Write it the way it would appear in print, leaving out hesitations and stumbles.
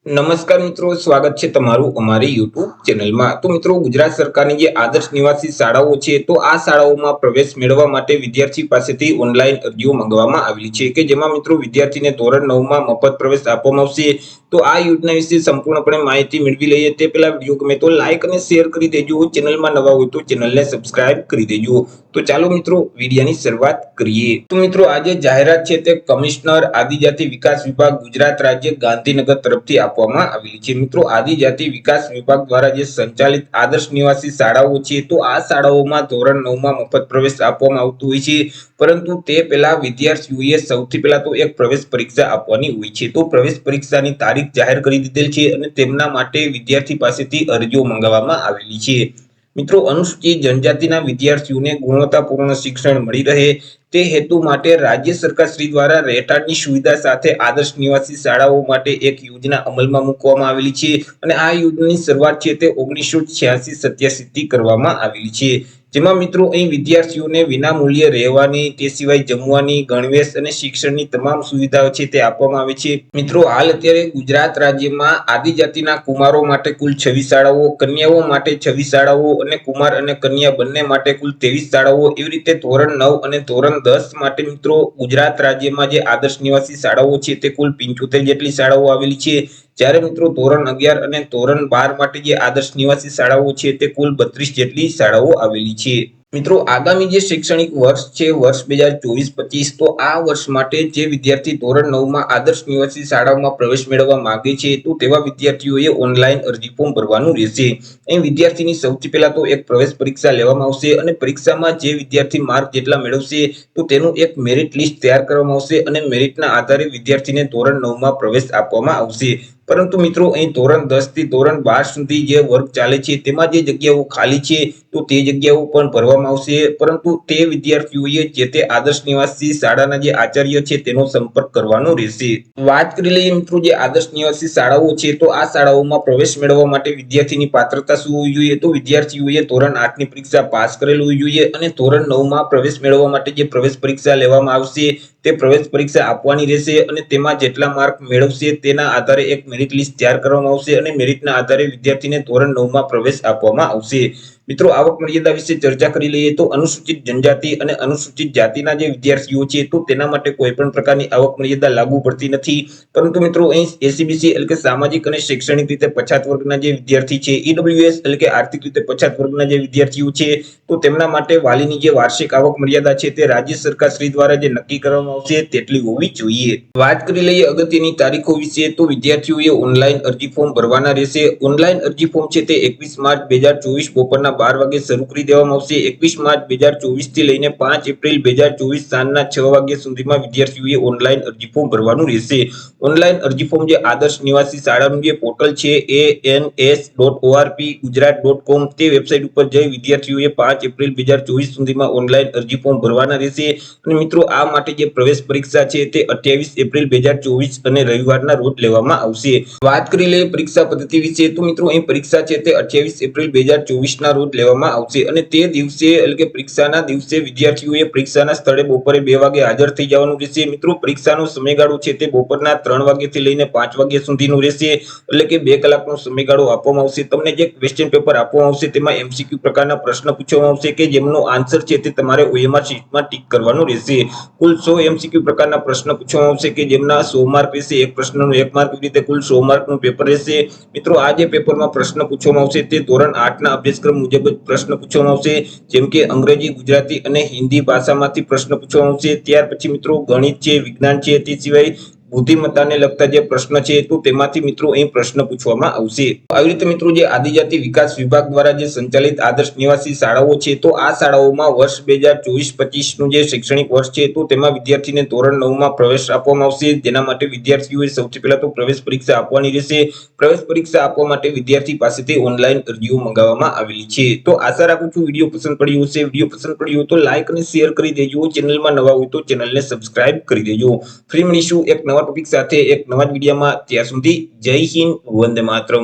નમસ્કાર મિત્રો, સ્વાગત છે તમારું અમારી YouTube ચેનલમાં। તો મિત્રો, ગુજરાત સરકારની જે આદર્શ નિવાસી શાળાઓ છે, તો આ શાળાઓમાં પ્રવેશ મેળવવા માટે વિદ્યાર્થી પાસેથી ઓનલાઈન અરજીઓ મંગાવવામાં આવેલી છે કે જેમાં મિત્રો વિદ્યાર્થીને ધોરણ 9માં મફત પ્રવેશ આપવામાં આવશે। તો આ યોજના વિશે સંપૂર્ણપણે માહિતી મેળવી લઈએ તે પહેલા વિડીયો ગમે તો લાઈક અને શેર કરી દેજો, ચેનલમાં નવા હોય તો ચેનલને સબસ્ક્રાઇબ કરી દેજો। તો ચાલો મિત્રો વિડીયોની શરૂઆત કરીએ। તો મિત્રો, આજે જાહેરાત છે તે કમિશનર આદિજાતિ વિકાસ વિભાગ ગુજરાત રાજ્ય ગાંધીનગર તરફથી આપવામાં આવેલી છે। મિત્રો, આદિજાતિ વિકાસ વિભાગ દ્વારા જે સંચાલિત આદર્શ નિવાસી શાળાઓ છે, તો આ શાળાઓમાં ધોરણ 9માં મફત પ્રવેશ આપવામાં આવતો હોય છે, પરંતુ તે પહેલા વિદ્યાર્થીઓએ સૌથી પહેલા તો એક પ્રવેશ પરીક્ષા આપવાની હોય છે। તો પ્રવેશ પરીક્ષાની તારીખ જાહેર કરી દીધેલ છે અને તેમના માટે વિદ્યાર્થી પાસેથી અરજીઓ મંગાવવામાં આવેલી છે। મિત્રો, અનુસૂચિત જનજાતિના વિદ્યાર્થીઓને ગુણવત્તાપૂર્ણ શિક્ષણ મળી રહે તે હેતુ માટે રાજ્ય સરકાર શ્રી દ્વારા રહેઠાણની સુવિધા સાથે આદર્શ નિવાસી શાળાઓ માટે એક યોજના અમલમાં મૂકવામાં આવેલી છે અને આ યોજનાની શરૂઆત છે તે 1986-87 થી કરવામાં આવેલી છે, જેમાં મિત્રો અહીં વિદ્યાર્થીઓને વિનામૂલ્યે રહેવાની, તે સિવાય જમવાની, ગણવેશ અને શિક્ષણની તમામ સુવિધાઓ છે તે આપવામાં આવે છે। મિત્રો, હાલ અત્યારે ગુજરાત રાજ્યમાં આદિજાતિના કુમારો માટે કુલ 26 શાળાઓ, કન્યાઓ માટે 26 શાળાઓ અને કુમાર અને કન્યા બંને માટે કુલ 23 શાળાઓ, એવી રીતે ધોરણ 9 અને ધોરણ 10 માટે મિત્રો ગુજરાત રાજ્યમાં જે આદર્શ નિવાસી શાળાઓ છે તે કુલ 75 જેટલી શાળાઓ આવેલી છે, જ્યારે મિત્રો ધોરણ 11 અને ધોરણ 12 માટે જે આદર્શ નિવાસી શાળાઓ છે તે કુલ 32 જેટલી શાળાઓ આવેલી છે। મિત્રો, આગામી જે શૈક્ષણિક વર્ષ છે, વર્ષ 2024-25, તો આ વર્ષ માટે જે વિદ્યાર્થી ધોરણ 9માં આદર્શ નિવાસી શાળાઓમાં પ્રવેશ મેળવવા માંગે છે, તો તેવા વિદ્યાર્થીઓએ ઓનલાઈન અરજી ફોર્મ ભરવાનું રહેશે। અહીં વિદ્યાર્થીની સૌથી પહેલા તો એક પ્રવેશ પરીક્ષા લેવામાં આવશે અને પરીક્ષામાં જે વિદ્યાર્થી માર્ક જેટલા મેળવશે તો તેનું એક મેરિટ લિસ્ટ તૈયાર કરવામાં આવશે અને મેરિટના આધારે વિદ્યાર્થીને ધોરણ 9માં પ્રવેશ આપવામાં આવશે। પરંતુ મિત્રો, અહીં ધોરણ 10 થી ધોરણ 12 સુધી જે વર્ગ ચાલે છે તેમાં જે જગ્યાઓ ખાલી છે તો તે જગ્યાઓ પણ ભરવામાં આવશે, પરંતુ તે વિદ્યાર્થીઓએ જે તે આદર્શ નિવાસી શાળાના જે આચાર્ય છે તેનો સંપર્ક કરવાનો રહેશે। વાત કરી લઈએ મિત્રો, જે આદર્શ નિવાસી શાળાઓ છે, તો આ શાળાઓમાં પ્રવેશ મેળવવા માટે વિદ્યાર્થીની પાત્રતા શું હોવી જોઈએ? તો વિદ્યાર્થીઓએ ધોરણ 8ની પરીક્ષા પાસ કરેલ હોવી જોઈએ અને ધોરણ 9માં પ્રવેશ મેળવવા માટે જે પ્રવેશ પરીક્ષા લેવામાં આવશે તે પ્રવેશ પરીક્ષા આપવાની રહેશે અને તેમાં જેટલા માર્ક મેળવશે તેના આધારે એક મેરિટ લિસ્ટ તૈયાર કરવામાં આવશે અને મેરિટના આધારે વિદ્યાર્થીને ધોરણ 9માં પ્રવેશ આપવામાં આવશે। મિત્રો, આવક મર્યાદા વિશે ચર્ચા કરી લઈએ તો અનુસૂચિત જનજાતિ અને અનુસૂચિત જાતિના જે વિદ્યાર્થીઓ છે તો તેના માટે કોઈ પણ પ્રકારની આવક મર્યાદા લાગુ પડતી નથી, પરંતુ મિત્રો અહીં એસસીબીસી એટલે કે સામાજિક અને શૈક્ષણિક રીતે પછાત વર્ગના જે વિદ્યાર્થી છે, ઈડબ્લ્યુએસ એટલે કે આર્થિક રીતે પછાત વર્ગના જે વિદ્યાર્થીઓ છે, તો તેમના માટે વાલીની જે વાર્ષિક આવક મર્યાદા છે તે રાજ્ય સરકાર શ્રી દ્વારા જે નક્કી કરવામાં આવશે તેટલી હોવી જોઈએ। વાત કરી લઈએ અગત્યની તારીખો વિશે, તો વિદ્યાર્થીઓએ ઓનલાઈન અરજી ફોર્મ ભરવાના રહેશે। ઓનલાઈન અરજી ફોર્મ છે તે 21 માર્ચ 2024 બપોરના 12 વાગે શરૂ કરી દેવામાં આવશે। 21 માર્ચ 2024 થી લઈને 5 એપ્રિલ 2024 સાંજના 6 વાગ્યા સુધીમાં વિદ્યાર્થીઓએ ઓનલાઈન અરજી ફોર્મ ભરવાનું રહેશે। ઓનલાઈન અરજી ફોર્મ જે આદર્શ નિવાસી શાળાનું જે પોર્ટલ છે ans.orp.gujarat.com તે વેબસાઇટ ઉપર જઈ વિદ્યાર્થીઓએ 5 એપ્રિલ 2024 સુધીમાં ઓનલાઈન અરજી ફોર્મ ભરવાના રહેશે અને મિત્રો આ માટે જે પ્રવેશ પરીક્ષા છે તે 28 એપ્રિલ 2024 અને રવિવારના રોજ લેવામાં આવશે। વાત કરી લઈએ પરીક્ષા પદ્ધતિ વિશે, તો મિત્રો અહીં પરીક્ષા છે તે 28 એપ્રિલ 2024 ના રોજ લેવામાં આવશે અને તે દિવસે એટલે કે પરીક્ષાના દિવસે વિદ્યાર્થીઓએ પરીક્ષાના સ્થળે બપોરે 2 વાગે હાજર થઈ જવાનું રહેશે। મિત્રો, પરીક્ષાનો સમયગાળો છે તે બપોરના 3 વાગ્યાથી લઈને 5 વાગ્યા સુધીનો રહેશે, એટલે કે 2 કલાકનો સમયગાળો આપવામાં આવશે। તમને જે ક્વેશ્ચન પેપર આપવામાં આવશે તેમાં એમસીક્યુ પ્રકારના પ્રશ્ન પૂછવામાં આવશે કે જેમનો આન્સર છે તે તમારે ઓએમઆર શીટમાં ટીક કરવાનો રહેશે। કુલ 100 એમસીક્યુ પ્રકારના પ્રશ્ન પૂછવામાં આવશે કે જેમના 100 માર્ક રહેશે, એક પ્રશ્નનો 1 માર્ક, એવી રીતે કુલ 100 માર્કનું પેપર રહેશે। મિત્રો, આ જે પેપરમાં પ્રશ્ન પૂછવામાં આવશે તે ધોરણ 8ના અભ્યાસક્રમ મુજબ જ પ્રશ્ન પૂછવામાં આવશે, જેમ કે અંગ્રેજી, ગુજરાતી અને હિન્દી ભાષામાંથી પ્રશ્ન પૂછવામાં આવશે। ત્યાર પછી મિત્રો ગણિત છે, વિજ્ઞાન છે, તે સિવાય બુદ્ધિમત્તાને લગતા જે પ્રશ્ન છે તો તેમાંથી મિત્રો અહીં પ્રશ્ન પૂછવામાં આવશે। આવી રીતે મિત્રો જે આદિજાતિ વિકાસ વિભાગ દ્વારા જે સંચાલિત આદર્શ નિવાસી શાળાઓ છે, તો આ શાળાઓમાં વર્ષ 2024-25 નું જે શૈક્ષણિક વર્ષ છે તો તેમાં વિદ્યાર્થીને ધોરણ 9માં પ્રવેશ આપવામાં આવશે, જેના માટે વિદ્યાર્થીઓએ સૌથી પહેલા તો પ્રવેશ પરીક્ષા આપવાની રહેશે। પ્રવેશ પરીક્ષા આપવા માટે વિદ્યાર્થી પાસેથી ઓનલાઈન અરજીઓ મંગાવવામાં આવેલી છે। તો આશા રાખું છું વિડીયો પસંદ પડ્યો હશે। વિડીયો પસંદ પડ્યો તો લાઈક અને શેર કરી દેજો, ચેનલમાં નવા હોય તો ચેનલને સબસ્ક્રાઇબ કરી દેજો। ફરી મળીશું એક નવા ટોપિક સાથે એક નવા જ વિડીયોમાં, ત્યાં સુધી જય હિન્દ, વંદે માતરમ।